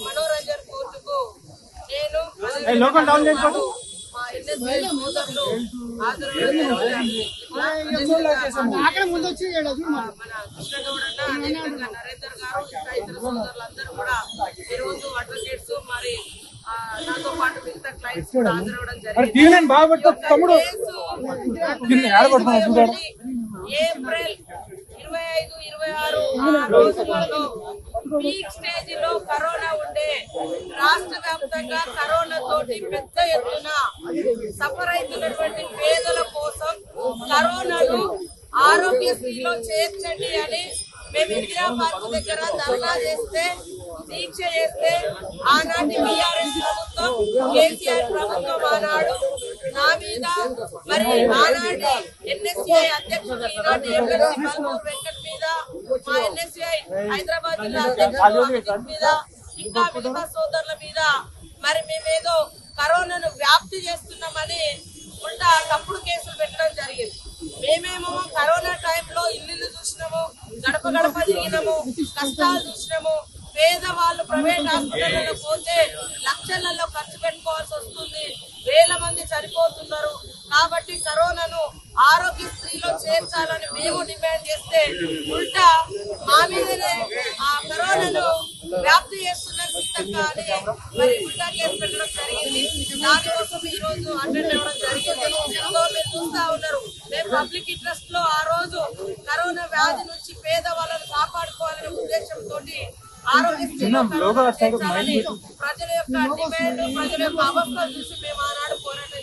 మనోరంజన్ కోర్టుకు నేను ముందు వచ్చి మన కృష్ణగౌడన్న అదేవిధంగా నరేందర్ గారు ఇంకా ఇతర సోదరులందరూ కూడా ఈరోజు అడ్వకేట్స్ మరి నాతో పాటు మిగతా క్లయింట్స్ కూడా హాజరవడం జరిగింది. ఏప్రిల్ 25, 26 రోజులలో పీక్ స్టేజ్ లో కరోనా ఉండే రాష్ట్ర వ్యాప్తంగా కరోనా తోటి పెద్ద ఎత్తున సఫర్ అవుతున్నటువంటి పేదల కోసం కరోనాను ఆరోగ్యశ్రీలో చేర్చండి అని మేము ఇందిరా పార్క్ దగ్గర ధర్నా చేస్తే దీక్ష చేస్తే ఆనాటి బీఆర్ఎస్ ప్రభుత్వం కేసీఆర్ ప్రభుత్వం ఆనాడు నా మీద మరి ఆనాటి ఎన్ఎస్సీఐ అధ్యక్షుడు ఈనాటి ఎమ్మెల్సీ బల్మూర్ వెంకట్ మీద మా ఎన్ఎస్సీఐ హైదరాబాద్ జిల్లా అధ్యక్షుడు అభిజిత్ మీద ఇంకా మిగతా సోదరుల మీద మరి మేమేదో కరోనాను వ్యాప్తి చేస్తున్నామని ఉల్టా తప్పుడు కేసులు పెట్టడం జరిగింది. మేమేమో కరోనా టైంలో ఇల్లు చూసినాము, గడప గడప తిరిగినాము, కష్టాలు చూసినాము. పేదవాళ్ళు ప్రైవేట్ హాస్పిటల్లో పోతే లక్షలలో ఖర్చు పెట్టుకోవాల్సి వస్తుంది, వేల మంది చనిపోతున్నారు. కాబట్టి కరోనాను ఆరోగ్యశ్రీలో చేర్చాలని మేము డిమాండ్ చేస్తే ఉల్టా మా మీదనే ఆ కరోనాను వ్యాప్తి చేస్తున్న సిద్ధంగా అని మరి ఉల్టా కేసు పెట్టడం జరిగింది. దానికోసం ఈ రోజు అటెండ్ అవ్వడం జరిగింది. సో మీరు చూస్తా ఉన్నారు, మేము పబ్లిక్ ఇంట్రెస్ట్ లో ఆ రోజు కరోనా వ్యాధి నుంచి పేదవాళ్ళను కాపాడుకోవాలనే ఉద్దేశంతో ఆరోగ్యశ్రీలో ప్రజల యొక్క డిమాండ్, ప్రజల యొక్క అవస్థలు చూసి మేము ఆనాడు పోరాటం